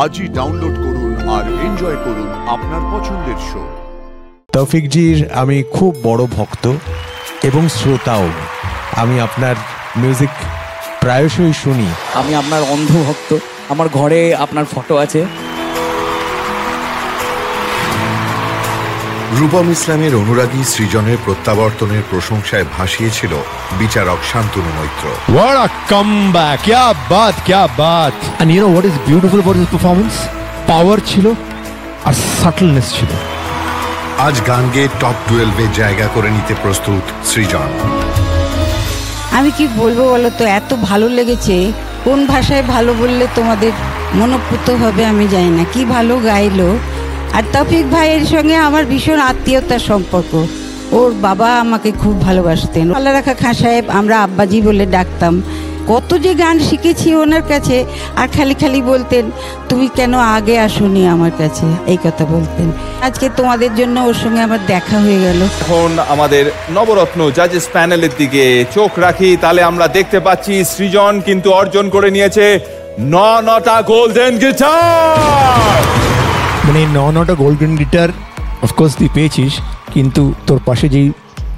আজই ডাউনলোড করুন আর এনজয় করুন আপনার পছন্দের শো। তৌফিক জির আমি খুব বড় ভক্ত এবং শ্রোতাও। আমি আপনার মিউজিক প্রায়শই শুনি। আমি আপনার অন্ধ ভক্ত, আমার ঘরে আপনার ফটো আছে। রূপম ইসলামের অনুরাগী সৃজনের প্রত্যাবর্তনের প্রশংসায় ভাসিয়েছিল বিচারক Shantanu Maitra. What a comeback! क्या बात, क्या बात! And you know what is beautiful about his performance? Power ছিল আর subtleness ছিল। আজ গান গেয়ে টপ 12-এ জায়গা করে নিতে প্রস্তুত সৃজন। আমি কি বলবো বলো তো, এত ভালো লেগেছে। কোন ভাষায় ভালো বললে তোমাদের মনোপুত হবে আমি জানি না। কি ভালো গাইলো। আর তৌফিক ভাইয়ের সঙ্গে আমার ভীষণ আত্মীয়তার সম্পর্ক। ওর বাবা আমাকে খুব ভালোবাসতেন। আল্লাহ রাখা খান সাহেব, আমরা আব্বাজি বলে ডাকতাম। কত যে গান শিখেছি ওনার কাছে। আর খালি খালি বলতেন, তুমি কেন আগে আসোনি আমার কাছে, এই কথা বলতেন। আজকে তোমাদের জন্য ওর সঙ্গে আমার দেখা হয়ে গেল। এখন আমাদের নবরত্ন জাজেস প্যানেলের দিকে চোখ রাখি, তাহলে আমরা দেখতে পাচ্ছি সৃজন কিন্তু অর্জন করে নিয়েছে 9টা গোল্ডেন গিটার। মানে 9টা গোল্ডেন গিটার অফকোর্স তুই পেয়েছিস, কিন্তু তোর পাশে যেই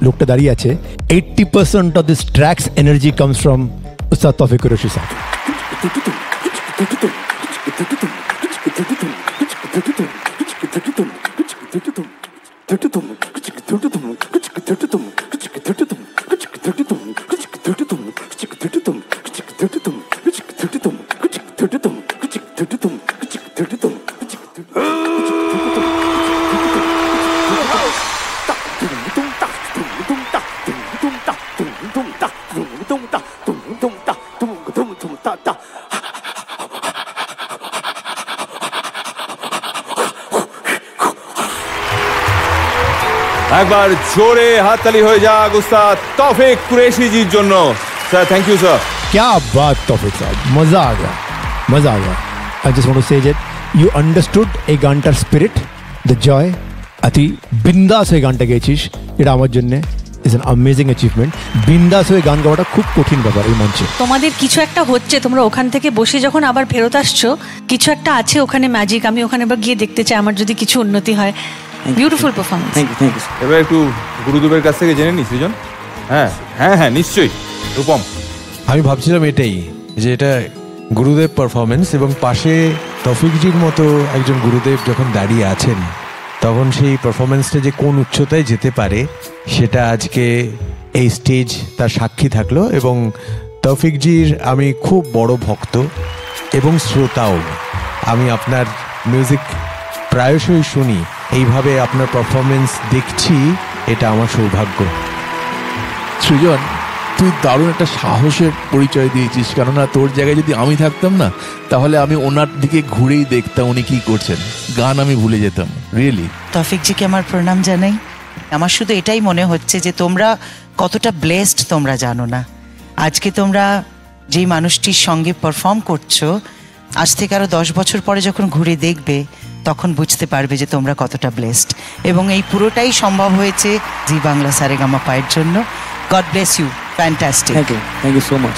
লোকটা দাঁড়িয়ে আছে, 80% of this tracks energy comes from উস্তাদ তৌফিক কুরেশি স্যার। একবার জোরে হাততালি হয়ে যাক উস্তাদ তৌফিক কুরেশি জির জন্য। Sir, thank you sir. क्या बात तौफिक साहब, मजा आ गया, मजा आ गया। I just want to say that you understood এই গানটার স্পিরিট, দ্য জয়। আতি বিন্দাস হয়ে গানটা গেয়েছিস, এটা আমার জন্য ইজ অ্যান অ্যামেজিং অ্যাচিভমেন্ট। বিন্দাস হয়ে গান গাওয়াটা খুব কঠিন ব্যাপার এই মঞ্চে। তোমাদের কিছু একটা হচ্ছে, তোমরা ওখান থেকে বসে যখন আবার ফেরত আসছো, কিছু একটা আছে ওখানে ম্যাজিক। আমি ওখানে আবার গিয়ে দেখতে চাই আমার যদি কিছু উন্নতি হয়। Beautiful performance. Thank you, thank you. এবার একটু গুরুদেবের কাছ থেকে জেনে নি সৃজন। হ্যাঁ হ্যাঁ হ্যাঁ, নিশ্চয়ই। রূপম, আমি ভাবছিলাম এটাই, যে এটা গুরুদেব পারফরমেন্স, এবং পাশে তৌফিকজির মতো একজন গুরুদেব যখন দাঁড়িয়ে আছেন, তখন সেই পারফরমেন্সটা যে কোন উচ্চতায় যেতে পারে সেটা আজকে এই স্টেজ তার সাক্ষী থাকলো। এবং তৌফিকজির আমি খুব বড় ভক্ত এবং শ্রোতাও। আমি আপনার মিউজিক প্রায়শই শুনি। এইভাবে আপনার পারফরমেন্স দেখছি, এটা আমার সৌভাগ্য। সৃজন, তুই দারুণ একটা সাহসের পরিচয় দিয়েছিস। কেননা তোর জায়গায় যদি আমি থাকতাম না, তাহলে আমি ওনার দিকে ঘুরেই দেখতাম উনি কি করছেন, গান আমি ভুলে যেতাম। রিয়েলি তৌফিকজিকে আমার প্রণাম জানাই। আমার শুধু এটাই মনে হচ্ছে যে তোমরা কতটা ব্লেসড তোমরা জানো না। আজকে তোমরা যেই মানুষটির সঙ্গে পারফর্ম করছো, আজ থেকে আরো 10 বছর পরে যখন ঘুরে দেখবে, তখন বুঝতে পারবে যে তোমরা কতটা ব্লেসড। এবং এই পুরোটাই সম্ভব হয়েছে জি বাংলা সারেগামা পায়ের জন্য। God bless you, fantastic. Thank you, thank you so much.